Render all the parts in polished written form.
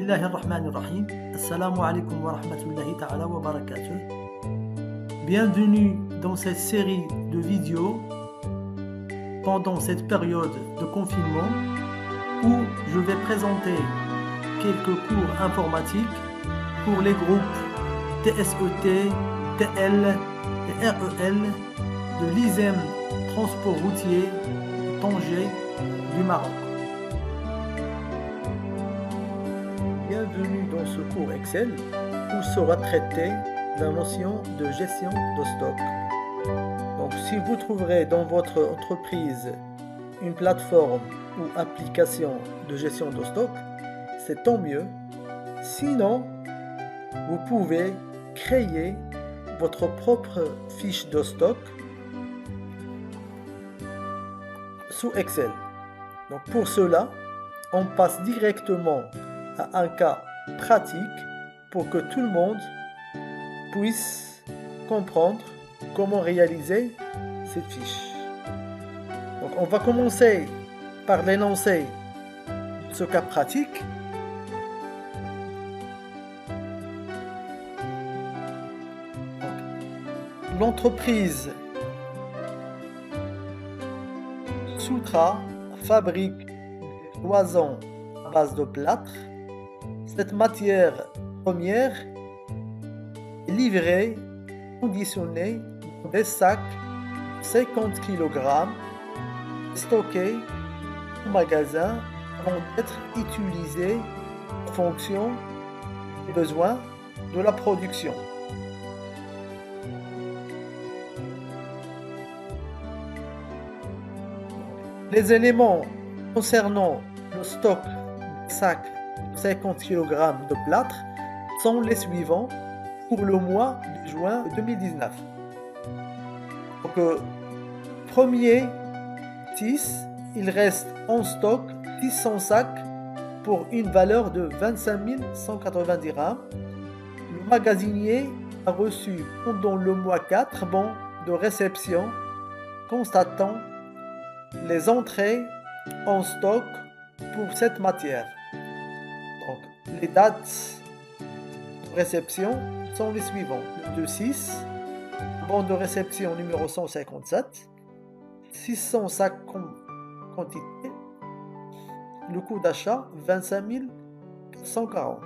Bismillahirrahmanirrahim. Assalamu alaikum wa rahmatullahi ta'ala wa barakatuh. Bienvenue dans cette série de vidéos pendant cette période de confinement où je vais présenter quelques cours informatiques pour les groupes TSET, TL et REL de l'ISEM Transport routier Tanger du Maroc. Bienvenue dans ce cours Excel où sera traitée la notion de gestion de stock. Donc, si vous trouverez dans votre entreprise une plateforme ou application de gestion de stock, c'est tant mieux. Sinon, vous pouvez créer votre propre fiche de stock sous Excel. Donc, pour cela, on passe directement à un cas pratique pour que tout le monde puisse comprendre comment réaliser cette fiche. Donc, on va commencer par l'énoncé de ce cas pratique. L'entreprise Soutra fabrique des cloisons à base de plâtre. Cette matière première est livrée, conditionnée dans des sacs de 50 kg stockés au magasin avant d'être utilisés en fonction des besoins de la production. Les éléments concernant le stock de sacs de 50 kg de plâtre sont les suivants pour le mois de juin 2019. Donc, premier 6, il reste en stock 600 sacs pour une valeur de 25 190 dirhams. Le magasinier a reçu pendant le mois 4 bons de réception constatant les entrées en stock pour cette matière. Donc, les dates de réception sont les suivantes. Le 2-6, bon de réception numéro 157, 600 sacs quantité, le coût d'achat 25 140.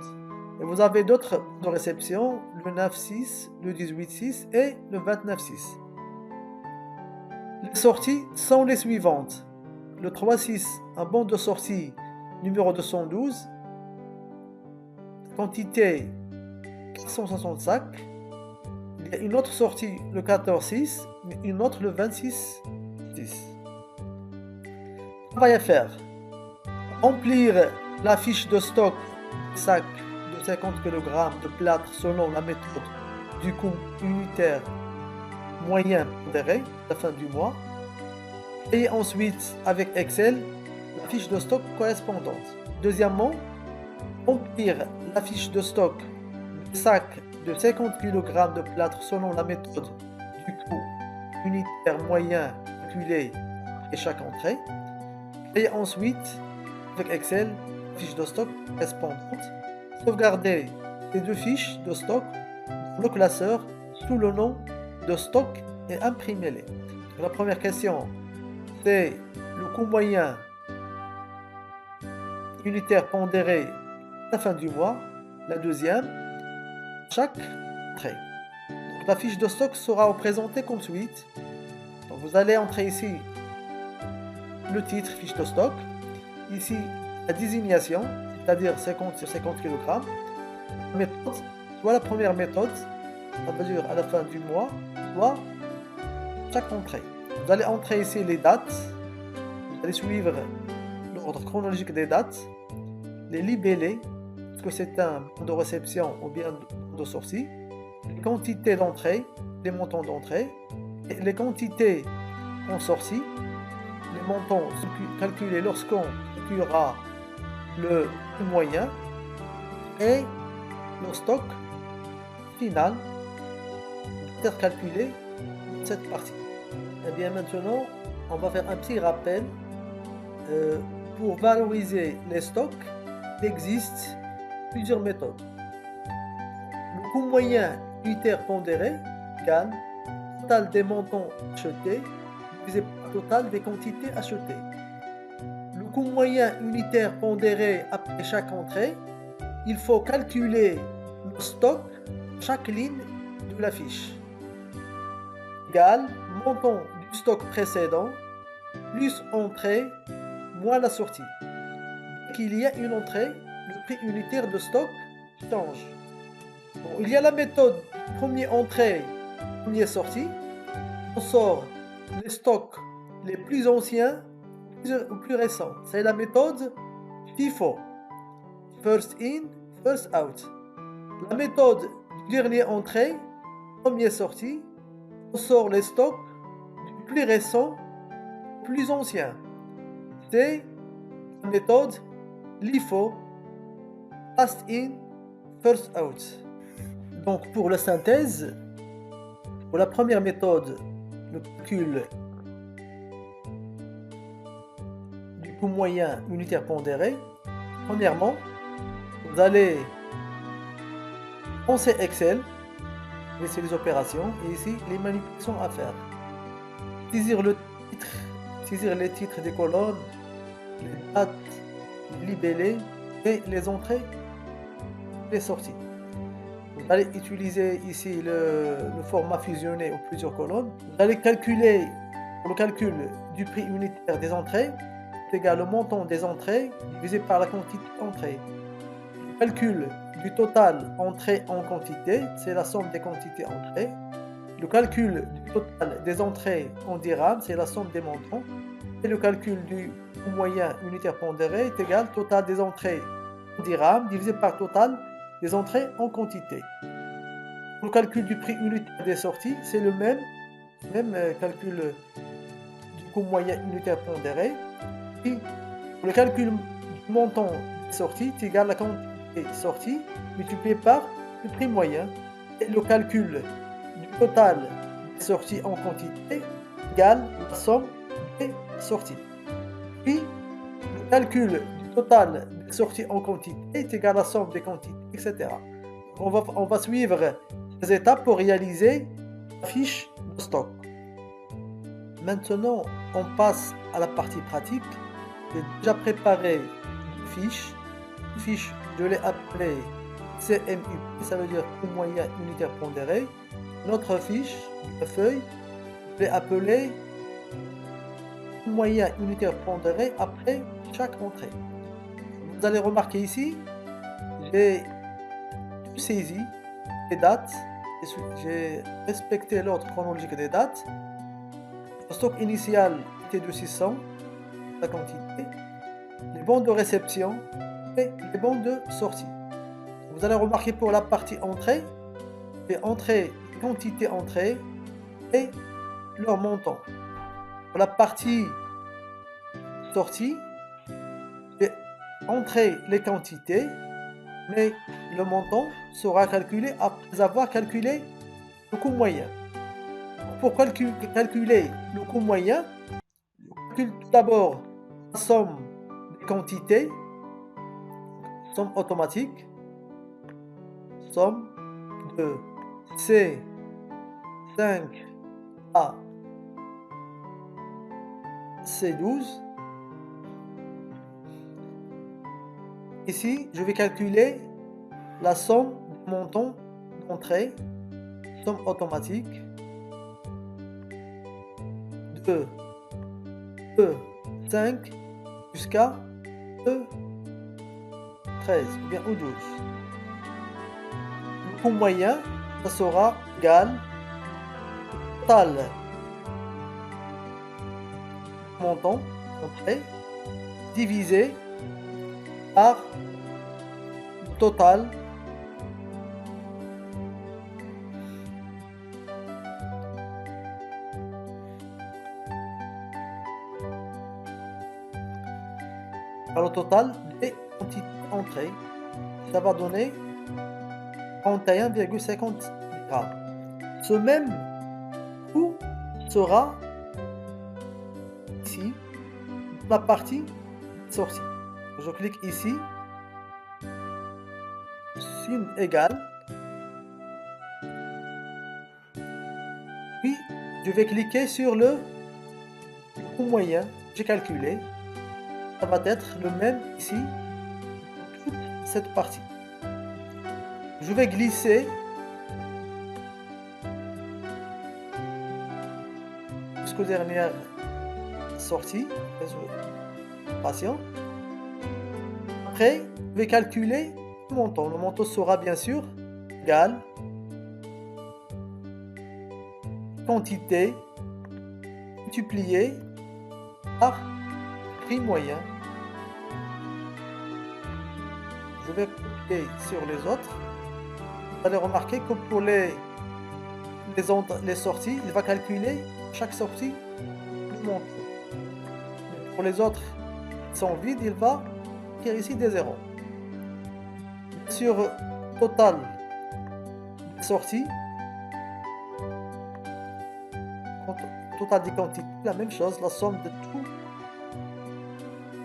Et vous avez d'autres de réception, le 9-6, le 18-6 et le 29-6. Les sorties sont les suivantes. Le 3-6, un bon de sortie numéro 212, quantité 460 sacs. Il y a une autre sortie le 14-6, une autre le 26-6. Travail à faire. Remplir la fiche de stock sac de 50 kg de plâtre selon la méthode du coût unitaire moyen pondéré à la fin du mois. Et ensuite, avec Excel, la fiche de stock correspondante. Deuxièmement, remplir la fiche de stock du sac de 50 kg de plâtre selon la méthode du coût unitaire moyen calculé et chaque entrée. Et ensuite, avec Excel, la fiche de stock correspondante. Sauvegarder les deux fiches de stock dans le classeur sous le nom de stock et imprimer-les. La première question, c'est le coût moyen unitaire pondéré à la fin du mois. La deuxième, chaque entrée. Donc, la fiche de stock sera représentée comme suit. Donc, vous allez entrer ici le titre fiche de stock. Ici, la désignation, c'est-à-dire 50 sur 50 kg. La méthode, soit la première méthode, ça veut dire à la fin du mois, soit chaque entrée. Vous allez entrer ici les dates, vous allez suivre l'ordre chronologique des dates, les libellés, est-ce que c'est un bon de réception ou bien de sortie, les quantités d'entrée, les montants d'entrée, et les quantités en sortie, les montants calculés lorsqu'on calculera le coût moyen et le stock final doit être calculé dans cette partie. Et bien maintenant, on va faire un petit rappel pour valoriser les stocks. Il existe plusieurs méthodes. Le coût moyen unitaire pondéré égale total des montants achetés divisé par le total des quantités achetées. Le coût moyen unitaire pondéré après chaque entrée, il faut calculer le stock chaque ligne de la fiche. Égale montant du stock précédent plus entrée moins la sortie. Dès qu'il y a une entrée, le prix unitaire de stock change. Bon, il y a la méthode première entrée, première sortie. On sort les stocks les plus anciens ou plus récents. C'est la méthode FIFO. First in, first out. La méthode dernière entrée, première sortie. On sort les stocks du plus récent, plus ancien. C'est la méthode LIFO. Last in, first out. Donc pour la synthèse, pour la première méthode, le calcul du coût moyen unitaire pondéré, premièrement, vous allez penser Excel, laisser les opérations et ici les manipulations à faire. Saisir le titre, saisir les titres des colonnes, les dates, les libellés et les entrées, les sorties. Vous allez utiliser ici le format fusionné aux plusieurs colonnes. Vous allez calculer, pour le calcul du prix unitaire des entrées, c'est égal au montant des entrées divisé par la quantité d'entrées. Le calcul du total entrée en quantité, c'est la somme des quantités entrées. Le calcul du total des entrées en dirhams, c'est la somme des montants. Et le calcul du coût moyen unitaire pondéré est égal au total des entrées en dirhams divisé par total des entrées en quantité. Pour le calcul du prix unitaire des sorties, c'est le même calcul du coût moyen unitaire pondéré. Puis, pour le calcul du montant des sorties, c'est égal à la quantité sortie multipliée par le prix moyen. Et le calcul du total des sorties en quantité égale la somme des sorties. Puis, le calcul du total des sorties en quantité est égal à la somme des quantités, etc. On va suivre les étapes pour réaliser la fiche de stock. Maintenant, on passe à la partie pratique. J'ai déjà préparé une fiche. Une fiche, je l'ai appelée CMUP, ça veut dire coût moyen unitaire pondéré. Notre fiche, la feuille, je l'ai appelée coût moyen unitaire pondéré après chaque entrée. Vous allez remarquer ici, j'ai tout saisi, les dates, j'ai respecté l'ordre chronologique des dates. Le stock initial était de 600, la quantité, les bons de réception et les bons de sortie. Vous allez remarquer pour la partie entrée, les entrées, les quantités entrées et leur montant. Pour la partie sortie, j'ai entré les quantités, mais le montant sera calculé après avoir calculé le coût moyen. Pour calculer le coût moyen, on calcule tout d'abord la somme des quantités, somme automatique, somme de C5 à C12. Ici, je vais calculer la somme du montant d'entrée, somme automatique, de E5 jusqu'à E13 ou bien E12. Le coût moyen, ça sera égal au total montant d'entrée divisé par le total des quantités entrées. Ça va donner 31,50 grammes. Ce même coût sera ici dans la partie sortie. Je clique ici signe égal. Puis, je vais cliquer sur le coût moyen. J'ai calculé. Ça va être le même ici, toute cette partie. Je vais glisser jusqu'aux dernières sorties. Patient. Après, je vais calculer le montant. Le montant sera bien sûr égal quantité multiplié par prix moyen. Je vais copier sur les autres. Vous allez remarquer que pour les sorties, il va calculer chaque sortie le montant. Pour les autres qui sont vides, il va écrire ici des zéros. Sur total des sorties, total des quantités, la même chose, la somme de toutes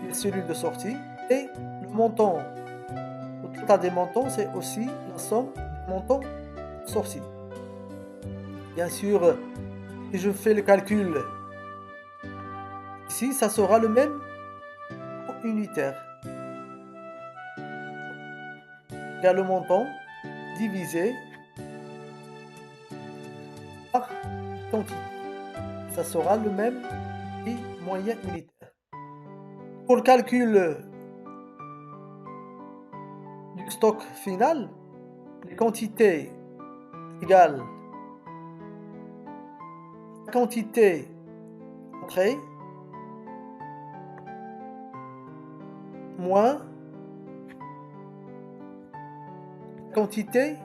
les cellules de sortie et le montant. Le total des montants, c'est aussi la somme des montants sortis. Bien sûr, si je fais le calcul ici, ça sera le même unitaire. Car le montant divisé par quantité. Ça sera le même prix moyen unitaire. Pour le calcul du stock final, les quantités égale la quantité entrée moins quantité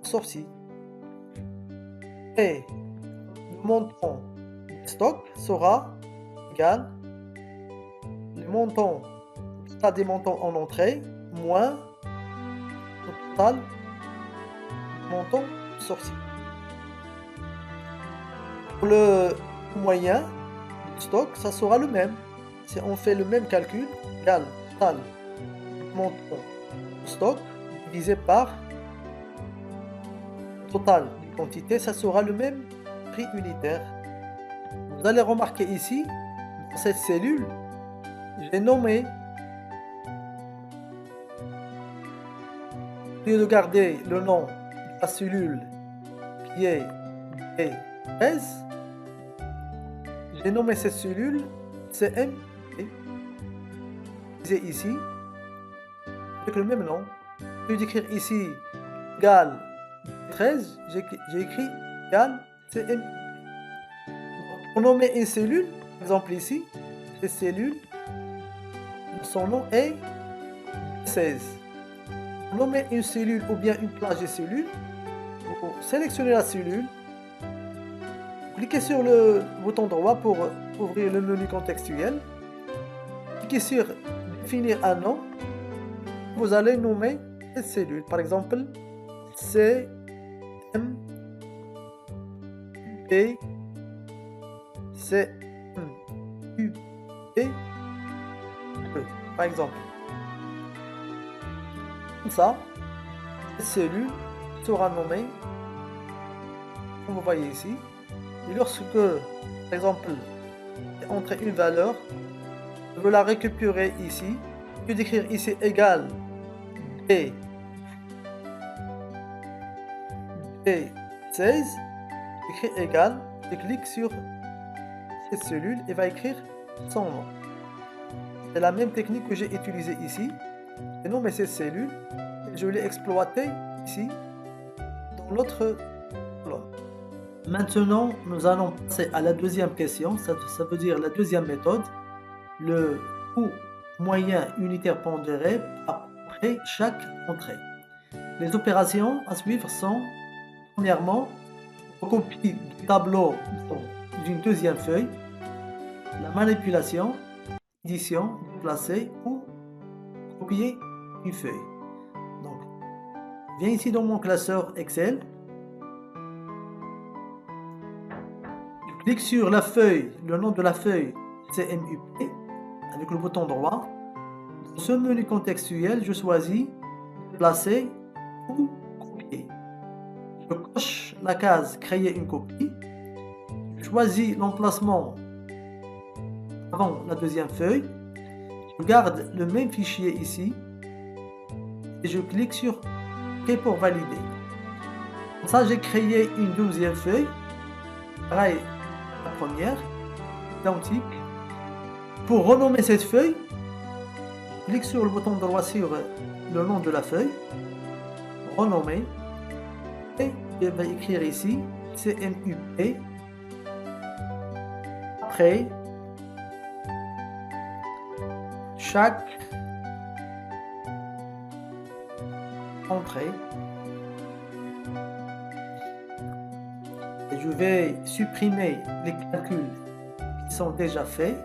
sortie. Et le montant du stock sera égal le montant total des montants en entrée moins le total des montants sortis. Pour le moyen du stock, ça sera le même. Si on fait le même calcul, égal total montant stock divisé par total de quantité, ça sera le même prix unitaire. Vous allez remarquer ici, dans cette cellule, j'ai nommé, au lieu de garder le nom de la cellule qui est B13, j'ai nommé cette cellule CM. C'est ici avec le même nom. Je vais écrire ici égal 13, j'ai écrit égal CM. Pour nommer une cellule, par exemple ici, cette cellule, son nom est 16. Pour nommer une cellule ou bien une plage de cellules, vous sélectionnez la cellule, cliquez sur le bouton droit pour ouvrir le menu contextuel, cliquez sur définir un nom, vous allez nommer cette cellule, par exemple C M P C M U P E, par exemple. Comme ça, cette cellule sera nommée comme vous voyez ici. Et lorsque, par exemple, entrer une valeur, je veux la récupérer ici. Je vais d'écrire ici égal B16, écrire égal, je clique sur cette cellule et va écrire son nom. C'est la même technique que j'ai utilisée ici. J'ai nommé cette cellule et je l'ai exploitée ici dans l'autre colonne. Maintenant, nous allons passer à la deuxième question, ça veut dire la deuxième méthode, le coût moyen unitaire pondéré après chaque entrée. Les opérations à suivre sont, premièrement, copie du tableau d'une deuxième feuille, la manipulation, édition, déplacer ou copier une feuille. Donc, je viens ici dans mon classeur Excel. Je clique sur la feuille, le nom de la feuille CMUP avec le bouton droit. Dans ce menu contextuel, je choisis déplacer ou copier. Je coche la case créer une copie. Je choisis l'emplacement avant la deuxième feuille. Je garde le même fichier ici et je clique sur OK pour valider. Comme ça, j'ai créé une deuxième feuille. Pareil, la première, identique. Pour renommer cette feuille, je clique sur le bouton droit sur le nom de la feuille, renommer, et je vais écrire ici CMUP. Après, chaque entrée, et je vais supprimer les calculs qui sont déjà faits,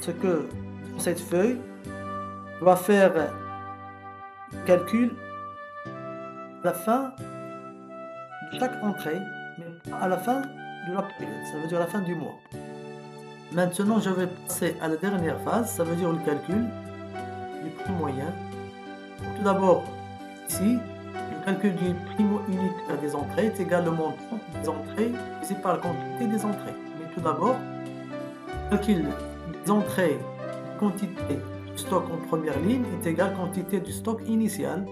ce que dans cette feuille doit faire le calcul à la fin de chaque entrée, mais pas à la fin de la période, ça veut dire la fin du mois. Maintenant, je vais passer à la dernière phase, ça veut dire le calcul du prix moyen. Tout d'abord, ici, le calcul du prix unitaire des entrées est égal au montant des entrées divisé par la quantité des entrées. Mais tout d'abord, le calcul des entrées, quantité du stock en première ligne est égal à la quantité du stock initial.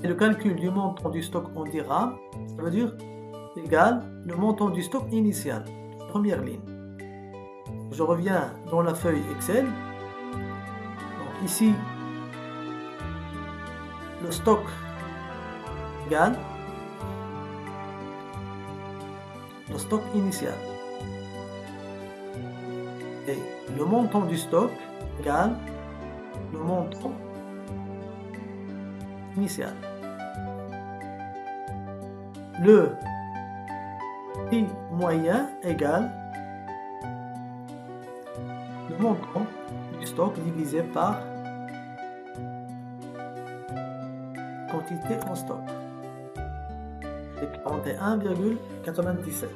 Et le calcul du montant du stock en dirhams, ça veut dire égal le montant du stock initial, première ligne. Je reviens dans la feuille Excel. Donc ici, le stock égale le stock initial. Et le montant du stock égale le montant initial. Le prix moyen égale le montant du stock divisé par quantité en stock. C'est 41,97.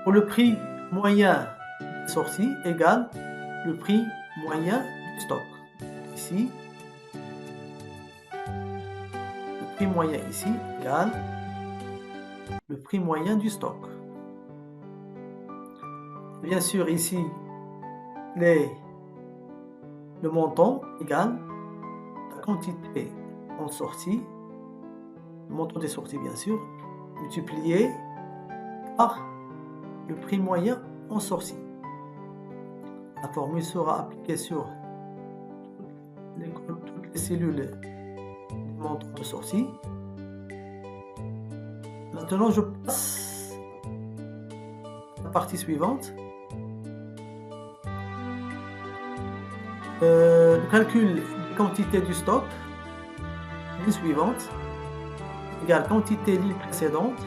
Pour le prix moyen sorti égale le prix moyen du stock. Ici, le prix moyen ici égale le prix moyen du stock. Bien sûr, ici, le montant égale la quantité en sortie, le montant des sorties bien sûr, multiplié par le prix moyen en sortie. La formule sera appliquée sur toutes les cellules du montant de sortie. Maintenant, je passe à la partie suivante. Le calcul des quantités du stock, ligne suivante, égale quantité ligne précédente,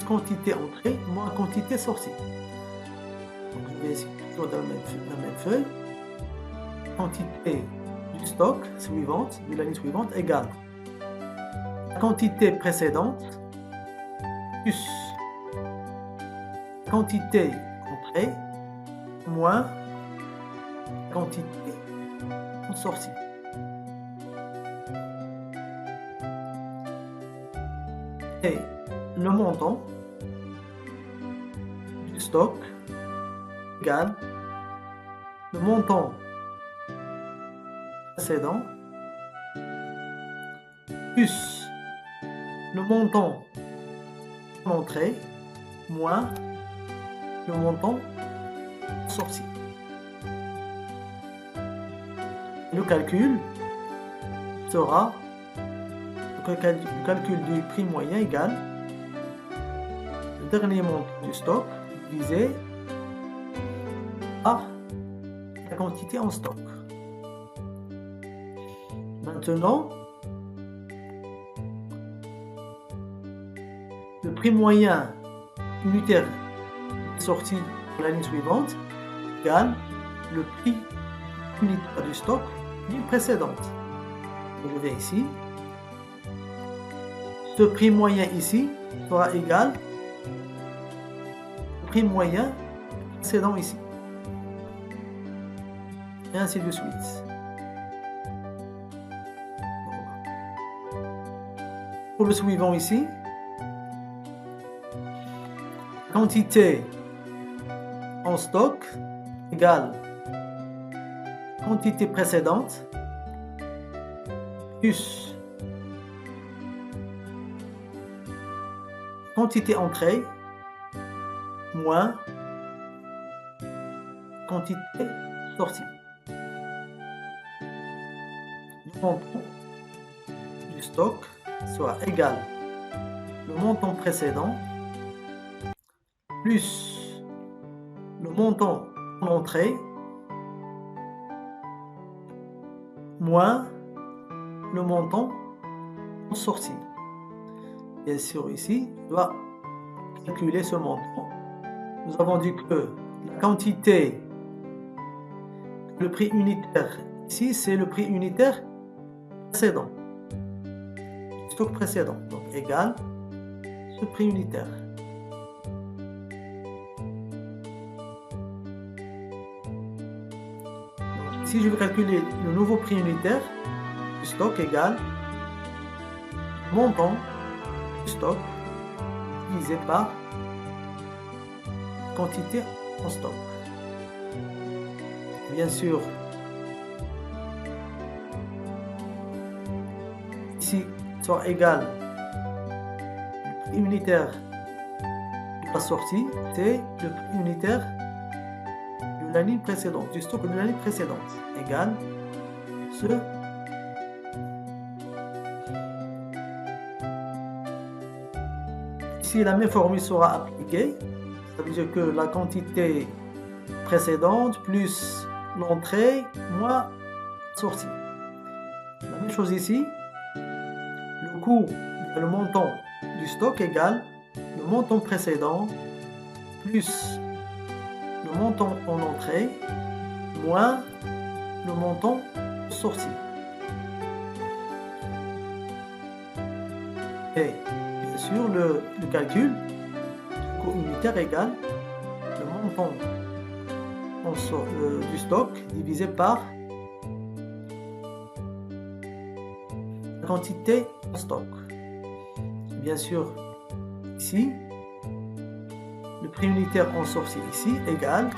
quantité entrée, moins quantité sortie. Donc, je vais essayer toujours dans la même feuille. Quantité du stock suivante, de la ligne suivante, égale la quantité précédente plus quantité entrée moins quantité en sortie. Et le montant du stock égale le montant précédent plus le montant entrée moins le montant sorti. Le calcul sera le calcul du prix moyen égale le dernier montant du stock divisé par la quantité en stock. Maintenant, le prix moyen unitaire sorti pour la ligne suivante égale le prix unitaire du stock ligne précédente. Je vais ici. Ce prix moyen ici sera égal au prix moyen précédent ici. et ainsi de suite. Pour le suivant ici, quantité en stock égale quantité précédente plus quantité entrée moins quantité sortie. Le montant du stock soit égal le montant précédent plus le montant en entrée moins le montant en sortie. Bien sûr, ici, on doit calculer ce montant. Nous avons dit que la quantité, le prix unitaire, ici, c'est le prix unitaire précédent, stock précédent, donc égal ce prix unitaire. Donc, si je veux calculer le nouveau prix unitaire du stock égal montant du stock divisé par quantité en stock. Bien sûr, ici soit égal le prix unitaire de la sortie, c'est le prix unitaire de l'année précédente, du stock de l'année précédente, égal ce ici la même formule sera appliquée, ça veut dire que la quantité précédente plus l'entrée moins sortie. La même chose ici, le coût, le montant du stock égale le montant précédent plus le montant en entrée moins le montant sorti. Et bien sûr, le calcul du coût unitaire égale le montant du stock divisé par la quantité en stock. Bien sûr, ici, le prix unitaire en sortie ici égale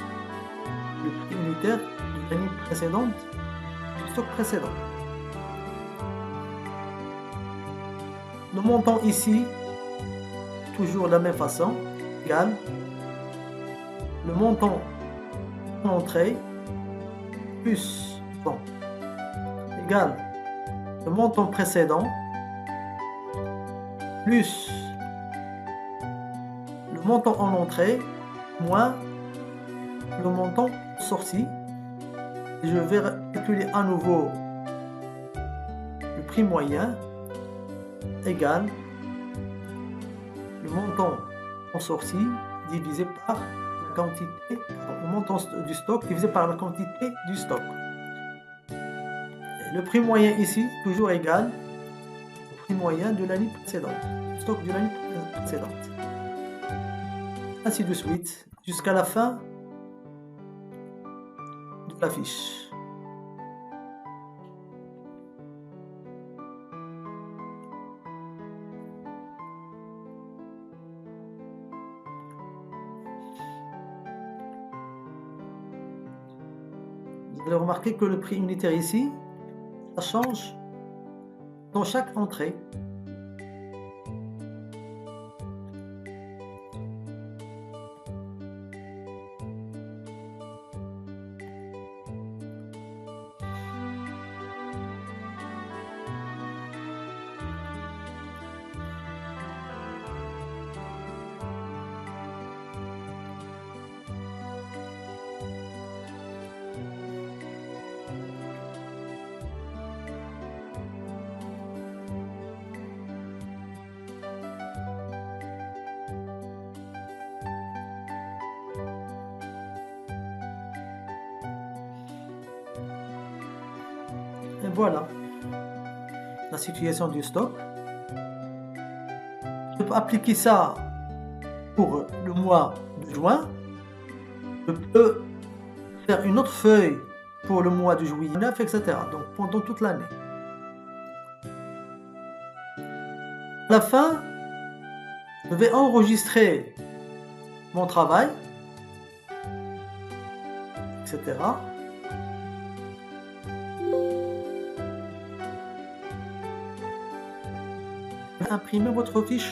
le prix unitaire de l'année précédente, du stock précédent. Le montant ici, toujours de la même façon, égale le montant en entrée plus égale le montant précédent plus le montant en entrée moins le montant sorti. Et je vais calculer à nouveau le prix moyen égale le montant en sortie divisé par la quantité, le montant du stock divisé par la quantité du stock. Et le prix moyen ici, toujours égal au prix moyen de l'année précédente, stock de l'année précédente. Ainsi de suite, jusqu'à la fin de la fiche. Vous allez remarquer que le prix unitaire ici, ça change dans chaque entrée. Et voilà la situation du stock. Je peux appliquer ça pour le mois de juin. Je peux faire une autre feuille pour le mois de juillet 9, etc. Donc pendant toute l'année. À la fin, je vais enregistrer mon travail, etc. Imprimez votre fiche